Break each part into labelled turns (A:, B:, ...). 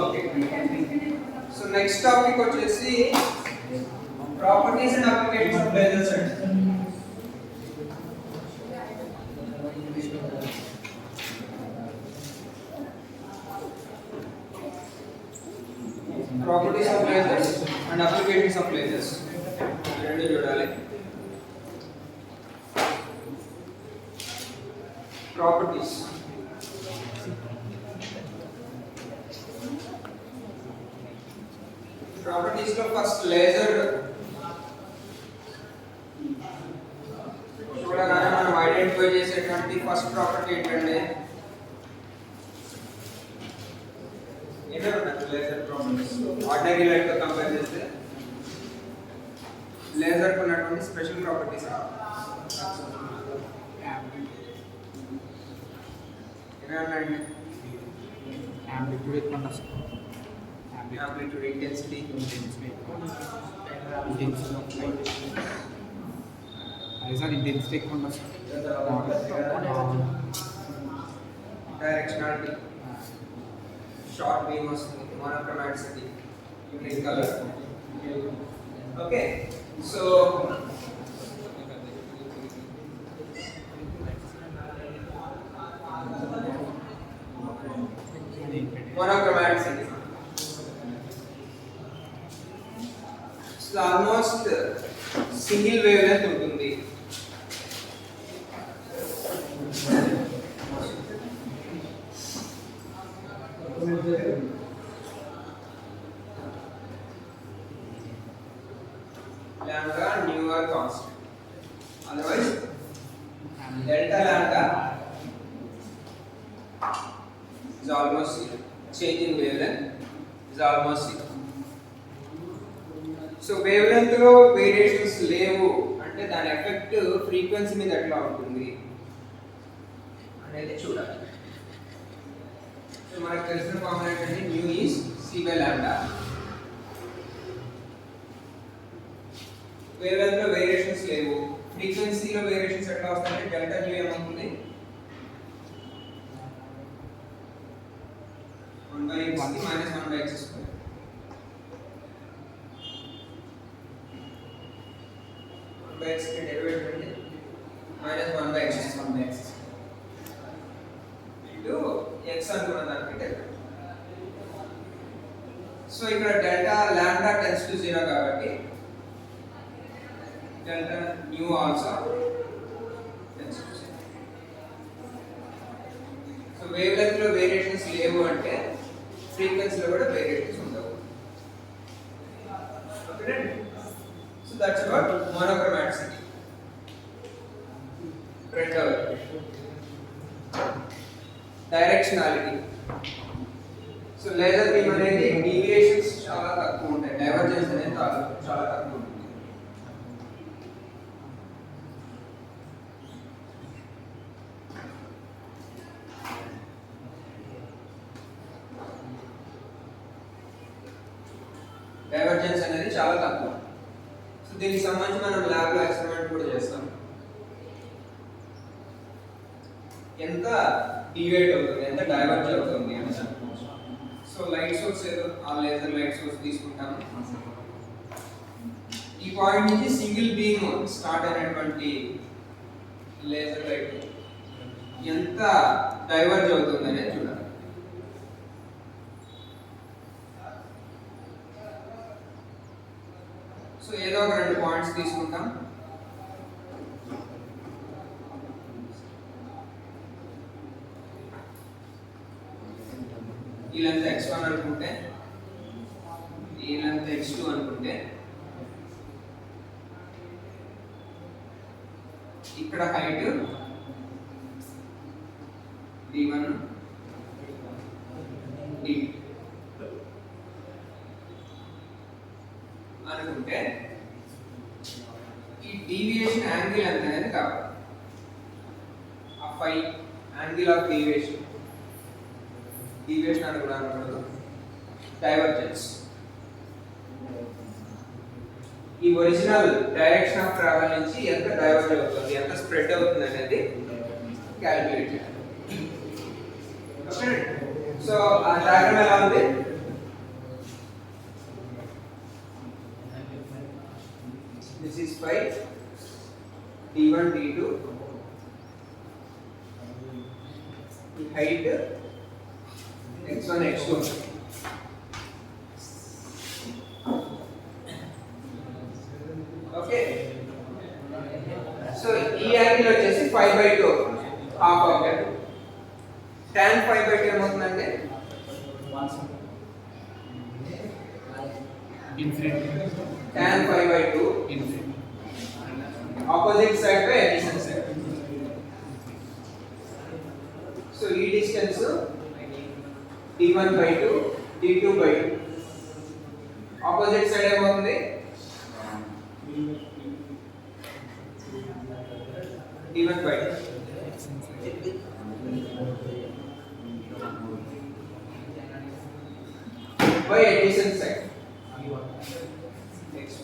A: Okay so next topic వచ్చేసి properties and applications of lasers అండి properties of lasers and applications of lasers రెండు చూడాలి properties properties లో first laser చూడగానే మనం ఐడెంటిఫై చేసేటువంటి ఫస్ట్ ప్రాపర్టీ ఏంటంటే లేజర్ ప్రాపర్టీస్ ఆర్డినరీ లైట్ తో కంపేర్ చేస్తే లేజర్ కు ఉన్నటువంటి స్పెషల్ ప్రాపర్టీస్ ఏమేమండి
B: amplitude ఎక్కువ
A: యాంప్లిట్యూడ్ ఇంటెన్సిటీ
B: ఇంటెన్సిటీ ఎక్కువ ఉండదు
A: డైరెక్షనాలిటీ షార్ట్ బీమ్ వస్తుంది monochromaticity unique colour okay so monochromaticity so almost single wavelength ఉంటుంది lambda nu are constant otherwise delta lambda is almost zero. Change in wavelength is almost zero. So wavelength లో variations లేవు అంటే దాని effect frequency మీద ఎట్లా ఉంటుంది అనేది చూడాలి. సో మనకు తెలిసిన ఫార్ములా ఏంటంటే new is c by lambda. Wavelength లో వేరియేషన్స్ లేవు, ఫ్రీక్వెన్సీలో వేరియేషన్స్ ఎట్లా వస్తాయంటే డెల్టా న్యూ ఏమవుతుంది 1 by x minus 1 by x square. By x के डेरिवेटिव है minus 1 by x into x అనుకున్న దానికి డెరివేటివ్. సో ఇక్కడ డెల్టా లాంబ్డా టెన్స్ టు 0 కాబట్టి delta nu also tends to 0. So wavelength లో వేరియేషన్స్ లేవు అంటే ఫ్రీక్వెన్సీలో కూడా వేరియేషన్స్ ఉండవు. Okay so that's about monochromaticity. రెండవది డైరెక్షనాలిటీ. సో లేజర్ బీమ్ అనేది డీవియేషన్స్ చాలా తక్కువ ఉంటాయి, డైవర్జెన్స్ అనేది చాలా తక్కువ ఉంటుంది. డైవర్జెన్స్ అనేది చాలా తక్కువ. సో దీనికి సంబంధించి మనం ల్యాబ్ లో ఎక్స్పెరిమెంట్ కూడా చేస్తాం. ఎంత డివైడ్ అవుతుంది, ఎంత డైవర్జ్ అవుతుంది అని. సో లైట్ సోర్స్ ఏదో ఆ లేజర్ లైట్ సోర్స్ తీసుకుంటాము. ఈ పాయింట్ నుంచి సింగిల్ బీమ్ స్టార్ట్ అయినటువంటి లేజర్ లైట్ ఎంత డైవర్జ్ అవుతుంది అనేది చూడాలి. సో ఏదో ఒక రెండు పాయింట్స్ తీసుకుంటాం. ఈ లెంత్ x1 అనుకుంటే, ఈ లెంత్ x2 అనుకుంటే, ఇక్కడ హైట్ d1 d2 అనుకుంటే ఈ డీవియేషన్ యాంగిల్ ఎంత అనేది కావాలి. ఆ ఫై యాంగిల్ ఆఫ్ డీవియేషన్ అని కూడా అనకూడదు, డైవర్జెన్స్. ఈ ఒరిజినల్ డైరెక్షన్ ఆఫ్ ట్రావెల్ నుంచి ఎంత డైవర్జ్ అవుతుంది, ఎంత స్ప్రెడ్ అవుతుంది అనేది క్యాలిక్యులేట్ చేయాలి. ఓకే సో ఆ డయాగ్రామ్ ఎలా ఉంది? by d1 d2 ఈ height x1 x2 okay so ఈ యాంగిల్ వచ్చేసి 5/2 హాఫ్ అవుతుంది tan 5/2 ఏమవుతుందంటే
B: Infinity.
A: tan 5/2
B: Infinity.
A: opposite side by adjacent side. So ఈ distance d1/2 d2/2 opposite side ఏమవుతుంది d1/2 by adjacent side. Next.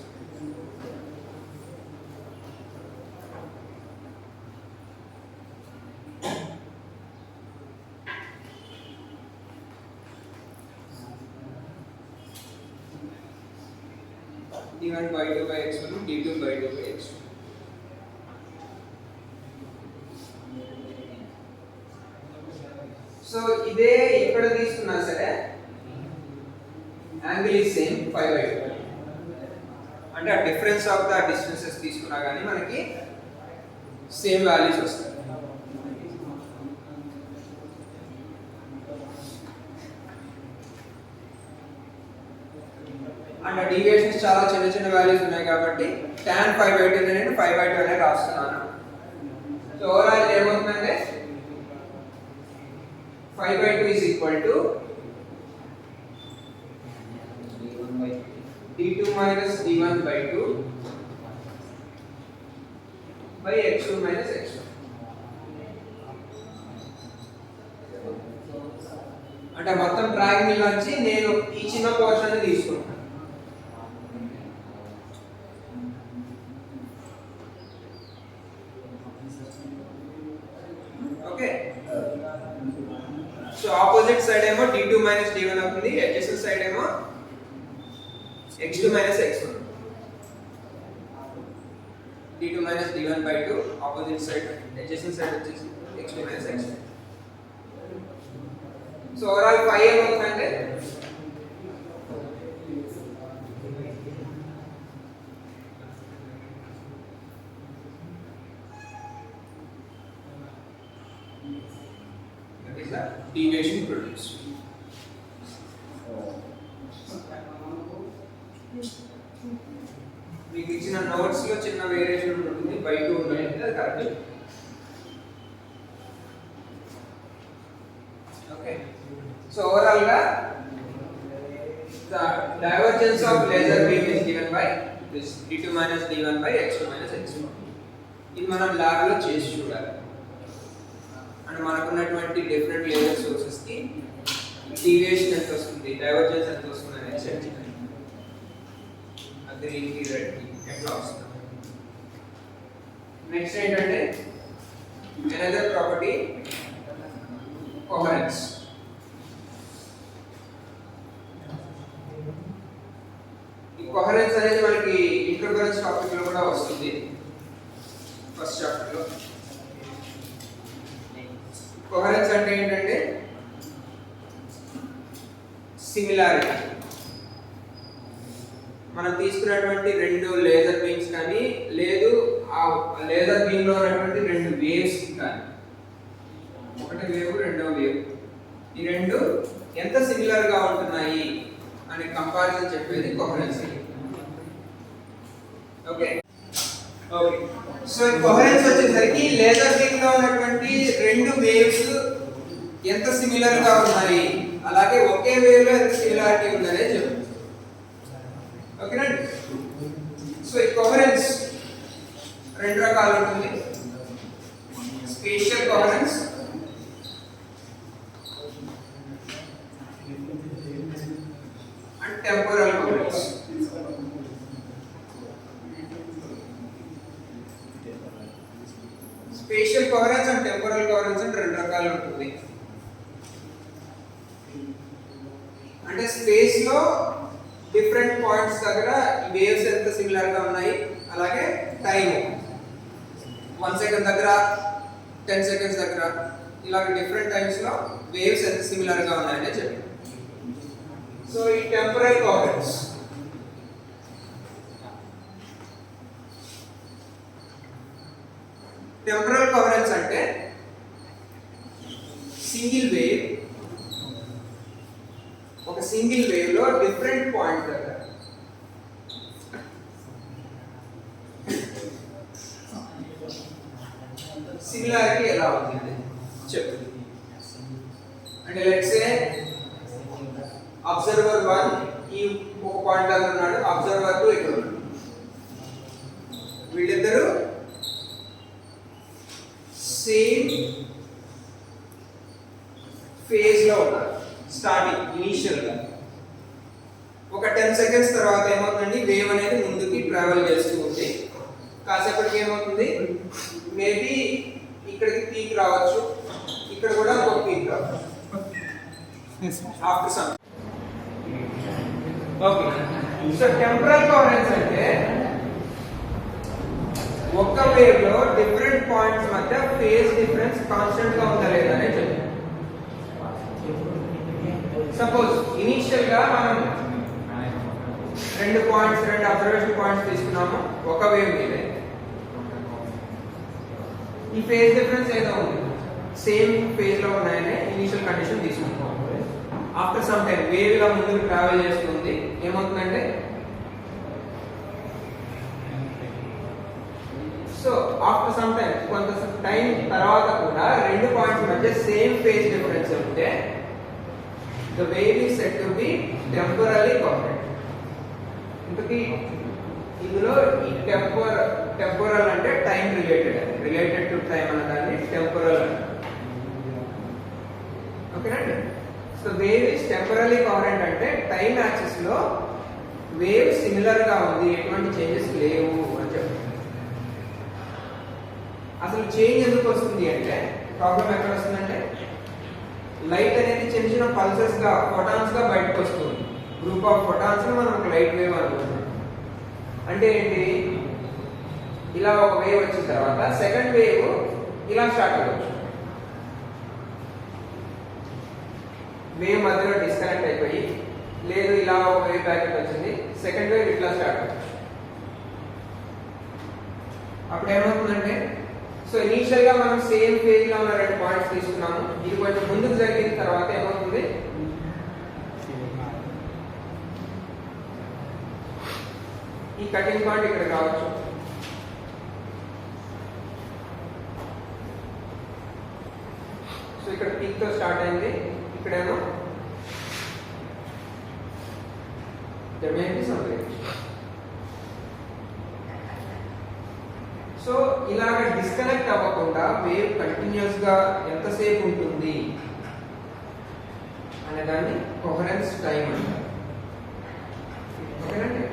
A: d1/2 by x1 d2/2 by x2. So ఇదే ఇక్కడ తీసుకున్నా సరే యాంగిల్ ఈజ్ సేమ్ 5/2 అంటే ఆ డిఫరెన్స్ ఆఫ్ ద డిస్టెన్సెస్ తీసుకున్నా కానీ మనకి సేమ్ వాల్యూస్ వస్తాయి అండ్ డీవియేషన్స్ చాలా చిన్న చిన్న వాల్యూస్ ఉన్నాయి కాబట్టి tan 5/2 నేను 5/2 అనే రాస్తున్నాను సో ఓవరాల్ ఏమవుతుందంటే 5/2 is equal to d2 minus d1/2 by x2 minus x1. అంటే మొత్తం ట్రయాంగిల్ నుంచి నేను ఈ చిన్న పోర్షన్ ని తీసుకుంటాను ఓకే సో ఆపోజిట్ సైడ్ ఏమో d2 minus d1 అవుతుంది adjacent సైడ్ ఏమో x2 minus x1 d2 minus d1/2 opposite side adjacent side వచ్చేసి x2 minus x1 so overall 5 ఏమవుతుందంటే that is the deviation produced. మీకు ఇచ్చిన నోట్స్ లో చిన్న వేరియేషన్ ఉంటుంది బై 2 ఉంటుంది అది కరెక్ట్ ఓకే సో ఓవరాల్ గా the divergence of laser beam is given by this d2 minus d1 by x2 minus x1 ఇది మనం ల్యాబ్ లో చేసి చూడాలి అంటే మనకున్నటువంటి డిఫరెంట్ లేజర్ సోర్సెస్ కి డీవియేషన్ ఎంత వస్తుంది డైవర్జెన్స్ ఎంత వస్తుంది అనేది చెక్ చేయాలి గ్రీన్ కి రెడ్ కి ఎట్లా వస్తుంది నెక్స్ట్ ఏంటంటే another property coherence ఈ coherence అనేది మనకి ఇంటర్ఫరెన్స్ టాపిక్ లో కూడా వస్తుంది ఫస్ట్ చాప్టర్ లో coherence అంటే ఏంటంటే సిమిలారిటీ మనం తీసుకున్నటువంటి రెండు లేజర్ బీమ్స్ కానీ లేదు ఆ లేజర్ బీమ్ లో ఉన్నటువంటి రెండు వేవ్స్ కానీ ఒకటి వేవ్ రెండో వేవ్ ఈ రెండు ఎంత సిమిలర్ గా ఉంటున్నాయి అనే కంపారిజన్ చెప్పేది కోహరెన్స్ ఓకే ఓకే సో ఈ కోహరెన్స్ వచ్చేసరికి లేజర్ బీమ్ లో ఉన్నటువంటి రెండు వేవ్స్ ఎంత సిమిలర్ గా ఉన్నాయి అలాగే ఒకే వేవ్ లో ఎంత సిమిలారిటీ ఉందనే చెప్తుంది ఓకేనా సో ఈ కోహరెన్స్ రెండు రకాలు ఉంటుంది spatial coherence and temporal coherence spatial coherence and temporal coherence అంటే రెండు రకాలు ఉంటుంది అంటే స్పేస్ లో డిఫరెంట్ పాయింట్స్ దగ్గర ఈ వేవ్స్ ఎంత సిమిలర్ గా ఉన్నాయి అలాగే టైం 1 సెకండ్ దగ్గర 10 సెకండ్స్ దగ్గర ఇలాగ డిఫరెంట్ టైమ్స్లో వేవ్స్ ఎంత సిమిలర్గా ఉన్నాయని చెప్పారు. సో ఈ టెంపరల్ కోహరెన్స్ అంటే సింగిల్ వేవ్ లో డిఫరెంట్ పాయింట్ దగ్గర సిమిలారిటీ ఎలా అవుతుంది చెప్పు. అంటే లెట్స్ సే అబ్జర్వర్ 1 ఈ ఒక పాయింట్ దగ్గర ఉన్నాడు, అబ్జర్వర్ 2 ఇక్కడ ఉన్నాడు. వీళ్ళిద్దరూ సేమ్ ఫేజ్ లో ఉన్నారు. స్టార్టింగ్ ఇనిషియల్ గా ఒక 10 సెకండ్స్ తర్వాత ఏమవుతుందండి, వేవ్ అనేది ముందుకి ట్రావెల్ చేస్తూ ఉంది. కాసేపటికి ఏమవుతుంది, మేబీ ఇక్కడికి పీక్ రావచ్చు, ఇక్కడ కూడా ఒక పీక్ రావచ్చు after some. Okay, so temporal coherence అంటే ఒక్క వేవ్ లో డిఫరెంట్ పాయింట్స్ మధ్య ఫేజ్ డిఫరెన్స్ కాన్స్టెంట్ గా ఉందా లేదా అనేది చెప్పారు. సపోజ్ ఇనిషియల్ గా మనం రెండు అబ్జర్వేషన్ పాయింట్స్ తీసుకున్నాము ఒక వేవ్ మీద. ఈ ఫేజ్ డిఫరెన్స్ ఏదో ఉంది, సేమ్ ఫేజ్ లో ఉన్నాయని ఇనిషియల్ కండిషన్ తీసుకుంటాం. ఆఫ్టర్ సమ్ టైం వేవ్ ఇలా ముందుకు ట్రావెల్ చేస్తుంది, ఏమవుతుందంటే సో ఆఫ్టర్ సమ్ టైం కొంత టైం తర్వాత కూడా రెండు పాయింట్స్ మధ్య సేమ్ ఫేజ్ డిఫరెన్స్ ఉంటే the wave is said to be temporally coherent. ఇంతకీ ఇందులో ఈ టెంపోరల్ అంటే టైం రిలేటెడ్ టు టైం అన్న దాన్ని టెంపోరల్ అంటారు. ఓకేనండి. సో వేవ్ ఇస్ టెంపరలీ కోహరెంట్ అంటే టైం యాక్సిస్ లో వేవ్ సిమిలర్ గా ఉంది, ఎటువంటి చేంజెస్ లేవు అని చెప్తారు. అసలు చేంజ్ ఎందుకు వస్తుంది అంటే, ప్రాబ్లం ఎక్కడ వస్తుందంటే లైట్ అనేది చిన్న చిన్న పల్సెస్ గా ఫోటాన్స్ గా బయటకు వస్తుంది. గ్రూప్ ఆఫ్ ఫోటాన్స్ ని మనం ఒక లైట్ వేవ్ అనుకుంటున్నాం. అంటే ఏంటి, ఇలా ఒక వేవ్ వచ్చిన తర్వాత సెకండ్ వేవ్ ఇలా స్టార్ట్ అవ్వచ్చు. వేవ్ మధ్యలో డిస్కనెక్ట్ అయిపోయి, లేదు ఇలా ఒక వేవ్ ప్యాకెట్ వచ్చింది, సెకండ్ వేవ్ ఇట్లా స్టార్ట్ అవ్వచ్చు. అప్పుడు ఏమవుతుందంటే, సో ఇనీషియల్ గా మనం సేమ్ ఫేజ్ లో ఉన్న రెండు పాయింట్స్ తీసుకున్నాము. ఇది కొంచెం ముందుకు జరిగిన తర్వాత ఏమవుతుంది, ఈ కటింగ్ పాయింట్ ఇక్కడ కావచ్చు. సో ఇక్కడ పీక్ తో స్టార్ట్ అయింది, ఇక్కడేమో జమేంటి సంథింగ్. సో ఇలాగ డిస్కనెక్ట్ అవ్వకుండా వేవ్ కంటిన్యూస్ గా ఎంతసేపు ఉంటుంది అనే దాన్ని కోహరెన్స్ టైం అంటారు. ఓకేనండి.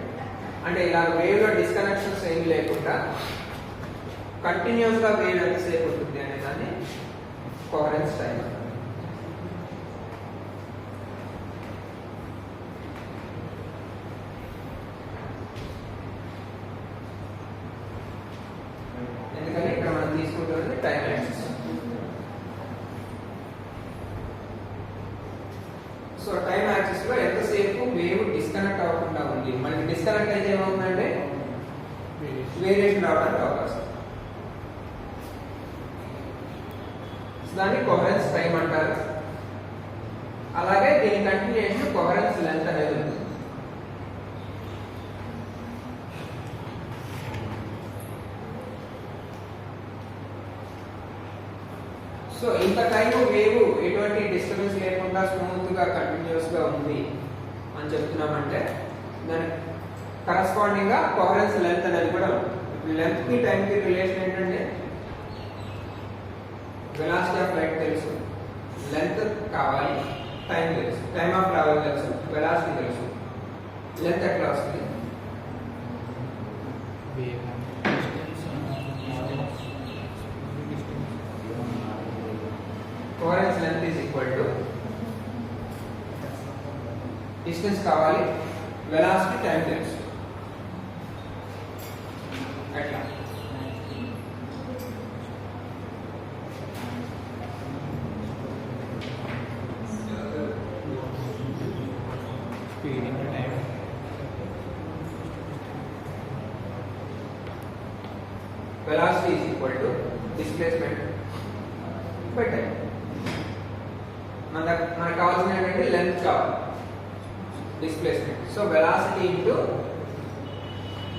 A: అంటే ఇలా వేవ్ లో డిస్కనెక్షన్స్ ఏమి లేకుండా కంటిన్యూస్ గా వేవ్ ఎంతసేపు ఉంటుంది అనే దాన్ని కోహరెన్స్ టైం అంటారు. ఎందుకని ఇక్కడ మనం తీసుకుంటుంది time axis. So time axis లో ఎంతసేపు వేవ్ డిస్కనెక్ట్ అవ్వకుండా ఉంది. మనకి డిస్కనెక్ట్ అయితే ఏమవుతుందంటే వేరియేషన్ రావడానికి అవకాశం. దాన్ని కోహరెన్స్ టైం అంటారు. అలాగే దీని కంటిన్యూషన్ కోహరెన్స్ లెంత్ అనేది ఉంది. సో ఇంత టైం వేవ్ ఎటువంటి డిస్టర్బెన్స్ లేకుండా స్మూత్ గా కంటిన్యూస్ గా ఉంది అని చెప్తున్నామంటే దానికి కరస్పాండింగ్ గా కోహరెన్స్ లెంత్ అనేది కూడా ఉంది. లెంత్ కి టైం కి రిలేషన్ ఏంటంటే, వెలాసిటీ ఆఫ్ లైట్ తెలుసు, లెంత్ కావాలి, టైం తెలుసు, టైమ్ ఆఫ్ ట్రావెల్ తెలుసు, వెలాసిటీ తెలుసు. లెంత్ ఎట్లా వస్తుంది, coherence length is equal to distance కావాలి, వెలాసిటీ టైం తెలుసు. అట్లా
B: Speed into time.
A: Velocity is equal to displacement by time. మనకు కావాల్సిన ఏంటంటే లెంత్ కావాలి, displacement. So velocity into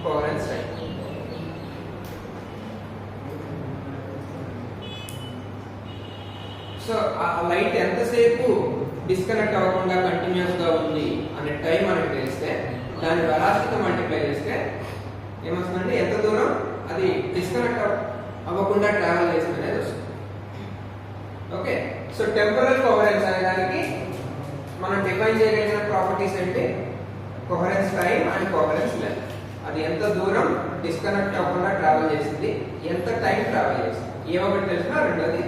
A: coherence time. So ఆ లైట్ ఎంతసేపు డిస్కనెక్ట్ అవ్వకుండా కంటిన్యూస్ గా ఉంది అనే టైం మనకు తెలిస్తే దాని వెలాసిటీతో మల్టిప్లై చేస్తే ఏమొస్తుందంటే ఎంత దూరం అది డిస్కనెక్ట్ అవ్వకుండా ట్రావెల్ చేస్తుంది అనేది వస్తుంది. ఓకే, సో టెంపరల్ కోహరెన్స్ అనే దానికి మనం డిఫైన్ చేయగలిగిన ప్రాపర్టీస్ అంటే coherence time and coherence length. అది ఎంత దూరం డిస్కనెక్ట్ అవ్వకుండా ట్రావెల్ చేసింది, ఎంత టైం ట్రావెల్ చేసింది, ఏ ఒకటి తెలిసినా రెండోది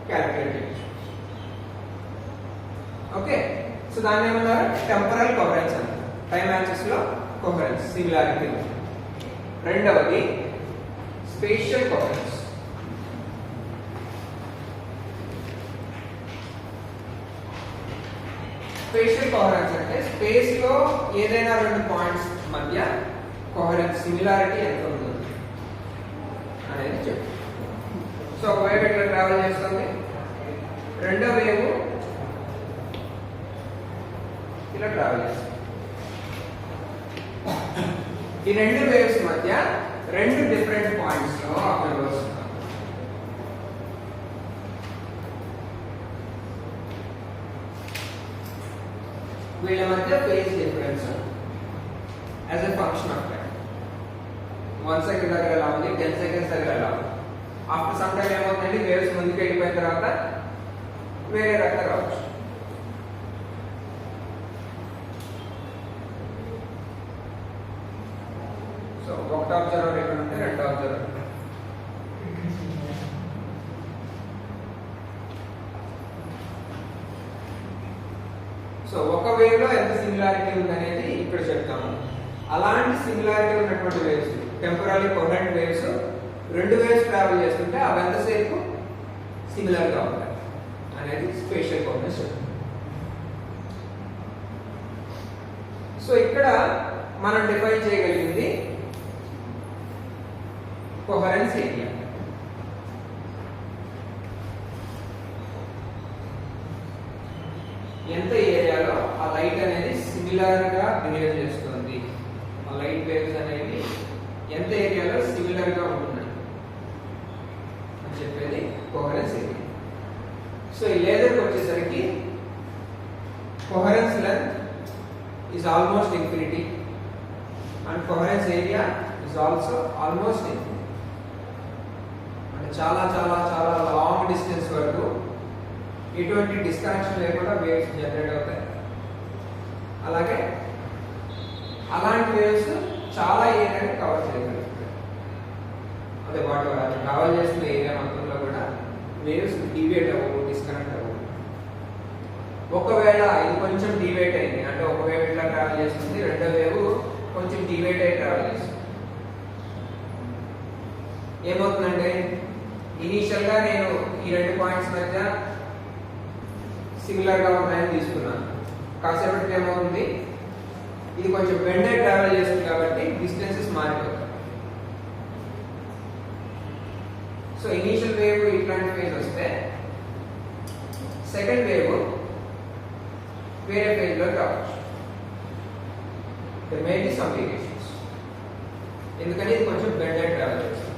A: క్యాలిక్యులేట్ చేయొచ్చు. ఓకే, సో దాన్ని ఏమన్నారు? టెంపరల్ కోహరెన్స్ అంటారు. టైం యాక్సిస్ లో కోహరెన్స్ సిమిలారిటీ. రెండవది స్పేషియల్ కోహరెన్స్. స్పేషియల్ కోహరెన్స్ అంటే స్పేస్ లో ఏదైనా రెండు పాయింట్స్ మధ్య కోహరెన్స్ సిమిలారిటీ ఎంత ఉంటుంది అనేది చెప్పు. సో ఒక వేవ్ ఇట్లా ట్రావెల్ చేస్తుంది, రెండో వేవ్ ఇలా ట్రావెల్ చేస్తుంది. ఈ రెండు వేవ్స్ మధ్య రెండు డిఫరెంట్ పాయింట్స్ లో అబ్జర్వ్ వస్తుంది. వీళ్ళ మధ్య phase difference as a function of time. 1 second దగ్గర ఎలా ఉంది, 10 సెకండ్స్ దగ్గర ఎలా ఉంది. ఆఫ్టర్ సమ్ టైం ఏమవుతుందంటే వేవ్స్ ముందుకు వెళ్ళిపోయిన తర్వాత వేరే రకంగా రావచ్చు. సో ఒకటో అబ్జర్వర్ ఎక్కడ ఉంటే రెండో అబ్జర్వర్. సో ఒక వేవ్ లో ఎంత సిమిలారిటీ ఉందనేది ఇక్కడ చెప్తాము. అలాంటి సిమిలారిటీ ఉన్నటువంటి వేవ్స్, టెంపరరీ కోహరెంట్ వేవ్స్, రెండు వేవ్స్ ట్రావెల్ చేస్తుంటే అవి ఎంతసేపు సిమిలర్ గా ఉంటాయి అనేది స్పేషియల్ కోహరెన్స్. సో ఇక్కడ మనం డిఫైన్ చేయగలిగింది కోహరెన్స్ ఏరియా. ఎంత ఏరియాలో ఆ లైట్ అనేది సిమిలర్ గా బిహేవ్ చేస్తుంది, ఆ లైట్ వేవ్స్ అనేవి ఎంత ఏరియాలో సిమిలర్ గా ఉంటున్నాయి అని చెప్పేది కోహరెన్స్ ఏరియా. సో ఈ లేజర్కి వచ్చేసరికి coherence length is almost infinity and coherence area is also almost infinity. అంటే చాలా చాలా చాలా లాంగ్ డిస్టెన్స్ వరకు ఎటువంటి డిస్కనెక్షన్ లేకుండా వేవ్స్ జనరేట్ అవుతాయి. అలాగే అలాంటి వేవ్స్ చాలా ఏరియాని కవర్ చేయగలుగుతాయి. అదే వాటి అది కవర్ చేసిన ఏరియా మొత్తంలో కూడా వేవ్స్ డివేట్ అవ్వవు, డిస్కనెక్ట్ అవ్వవు. ఒకవేళ ఇది కొంచెం డివేట్ అయింది అంటే ఒక వేవ్ ఇట్లా ట్రావెల్ చేస్తుంది, రెండో వేవ్ కొంచెం డివేట్ అయి ట్రావెల్ చేస్తుంది, ఏమవుతుందంటే ఇనీషియల్ గా నేను ఈ రెండు పాయింట్స్ మధ్య సిమిలర్ గా ఉన్నాయని తీసుకున్నాను. కాసేపటికి ఏమవుతుంది, ఇది కొంచెం బెండే ట్రావెల్ చేస్తుంది కాబట్టి డిస్టెన్సెస్ మారిపోతాయి. సో ఇనీషియల్ వేవ్ ఇట్లాంటి ఫేజ్ వస్తే సెకండ్ వేవ్ వేరే ఫేజ్ లో రావచ్చు. there may be some variations ఎందుకని ఇది కొంచెం బెండే ట్రావెల్ చేస్తుంది.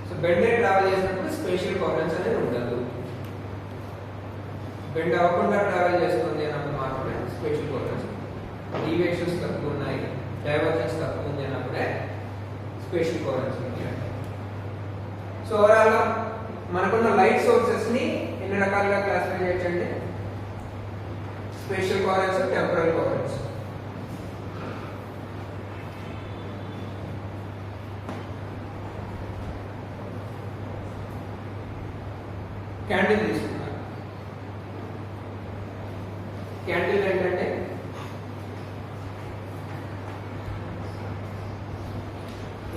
A: సో బెండే ట్రావెల్ చేసినప్పుడు స్పేషియల్ కోహరెన్స్ అనేది ఉండదు. బెండ్ అవ్వకుండా ట్రావెల్ చేస్తుంది అన్నప్పుడు మాత్రమే స్పేషియల్ కోహరెన్స్. డీవియేషన్స్ తక్కువ ఉన్నాయి, డైవర్జెన్స్ తక్కువ ఉంది అన్నప్పుడే స్పేషియల్ కోహరెన్స్ ఉంది. సో ఓవరాల్ మనకున్న లైట్ సోర్సెస్ ని ఎన్ని రకాలుగా క్లాసిఫై చేయొచ్చండి? Spatial coherence, temporal coherence. Candle తీసుకుంటాం. క్యాండిల్ ఏంటంటే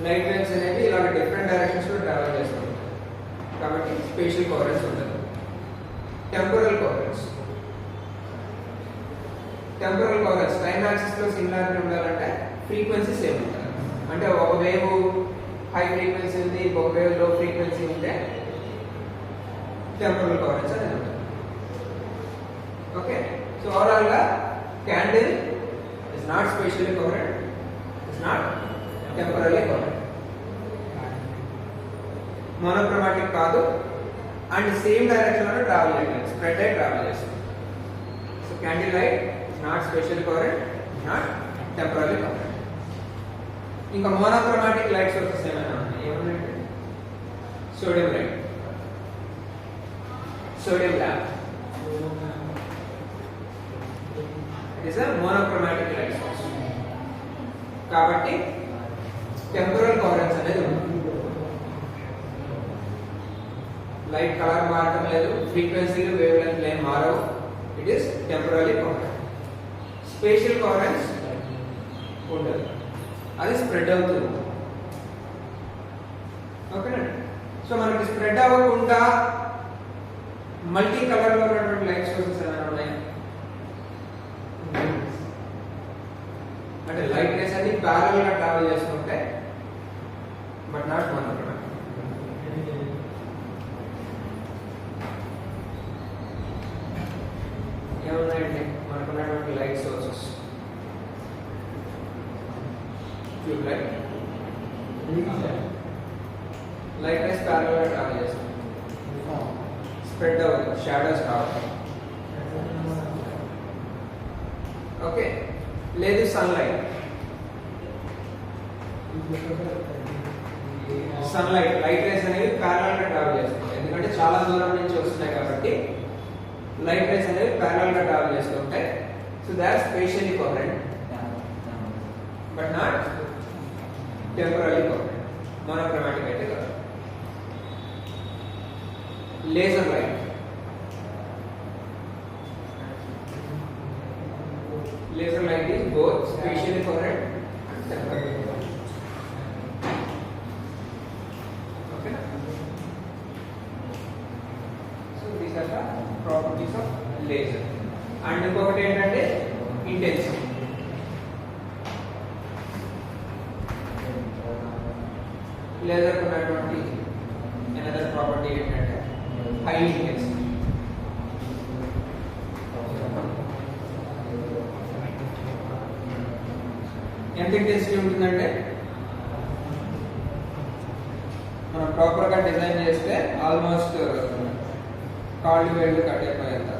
A: లైట్ వేవ్స్ అనేవి ఇలా డిఫరెంట్ డైరెక్షన్స్ లో ట్రావెల్ చేస్తూ ఉంటాయి కాబట్టి స్పేషియల్ కోహరెన్స్ ఉంటుంది. Temporal coherence temporal coherence time axis లో సిమిలారిటీ ఉండాలంటే ఫ్రీక్వెన్సీ సేమ్ ఉండాలి. అంటే ఒక వేవ్ హై ఫ్రీక్వెన్సీ ఉంది, ఒక వేవ్ లో ఫ్రీక్వెన్సీ ఉంటే టెంపరల్ కవరెన్స్ అనేది ఉంటుంది. ఓకే, సో ఓవరాల్ గా candle is not spatially coherent, is not temporally coherent, monochromatic కాదు, అండ్ సేమ్ డైరెక్షన్ లో ట్రావెల్ చేయగలదు, స్ప్రెడ్ అయి ట్రావెల్ చేస్తుంది. So candle light not spatially coherent, not temporally coherent. ఇంకా మోనోక్రోమాటిక్ లైట్ సోర్సెస్ ఏమైనా ఉన్నాయి? ఏమన్నాయంటే sodium light, sodium lamp, it is a monochromatic light source. కాబట్టి టెంపరల్ కవరెన్స్ అనేది ఉంది. లైట్ కలర్ మారటం లేదు, ఫ్రీక్వెన్సీలు వేవ్ లెంత్ ఏం మారవు, ఇట్ ఈస్ టెంపరరీ కవరెన్స్. స్పేషియల్ కవరెన్స్ ఉండదు, అది స్ప్రెడ్ అవుతుంది. ఓకేనండి. సో మనకి స్ప్రెడ్ అవ్వకుండా మల్టీ కలర్ లో ఉన్నటువంటి లైట్ సోర్సెస్ ఏమైనా ఉన్నాయి అంటే లైట్ రేస్ అన్ని ప్యారల్ గా ట్రావెల్ చేస్తుంటే, బట్ నాట్ మోనోక్రోమాటిక్. ఏమున్నాయండి మనకున్నటువంటి light sources? Tube light, light rays parallel గా ట్రావెల్ చేస్తుంది, స్ప్రెడ్ అవుతుంది, షాడోస్ రావు. ఓకే, లేదు సన్లైట్, సన్లైట్ లైట్ రేస్ అనేవి ప్యారల్ గా ట్రావెల్ చేస్తుంది, ఎందుకంటే చాలా దూరం నుంచి వస్తున్నాయి కాబట్టి లైట్ రేస్ అనేవి ప్యారల్ గా ట్రావెల్ చేస్తుంటాయి. So they are spatially coherent but not temporally coherent, monochromatic అయితే కాదు. Laser light, laser light is both spatially coherent and temporally coherent. Okay. So these are the properties of laser. And ఇంకొకటి ఏంటంటే intensity. Laser ఉన్నటువంటి another property ఏంటంటే high intensity. ఎంత intensity ఉంటుందంటే మనం proper గా డిజైన్ చేస్తే ఆల్మోస్ట్ కాళ్ళు వేళ్ళు కట్టేపోయేంత.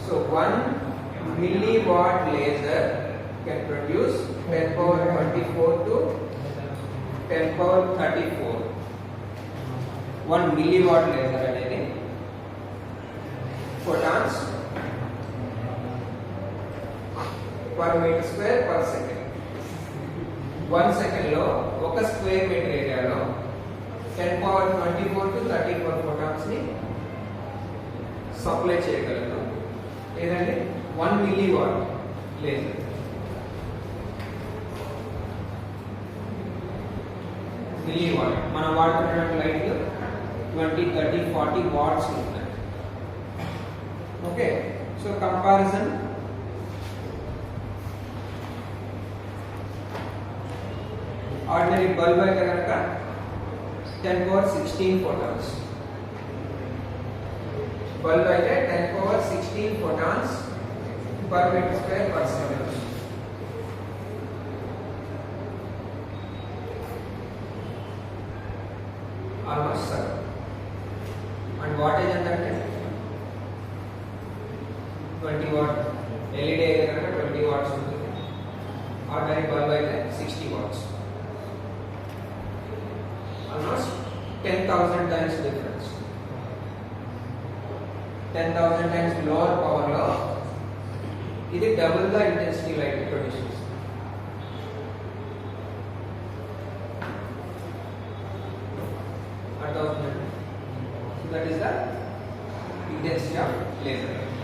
A: So 1 milliwatt laser can produce 10 power 24 to 10 power 34. 1 milliwatt laser అనేది photons per meter square per second. 1 second లో ఒక స్క్వేర్ మీటర్ ఏరియాలో 10 power 24 to 34 photons ని సప్లై చేయగలదు. ఏదండి 1 milliwatt laser. మిల్లీవాట్ మనం వాడుతున్నటువంటి లైట్ 20, 30, 40 వాట్స్ ఉంటాయి. Okay, so comparison ordinary bulb అయితే కనుక 10 power 16 photons, బల్బ్ అయితే 10 power 16 photons per meter square per second. Almost సగం. అండ్ వాటేజ్ ఎంత అంటే 20 వాట్. ఎల్ఈడి అయితే కనుక 20 వాట్స్ ఉంటుంది, ఆర్డినరీ బల్బ్ అయితే 60 watts. Almost 10,000 times difference. 10,000 times lower power లో ఇది double the intensity light produce చేస్తుంది. That is the intensity of laser light.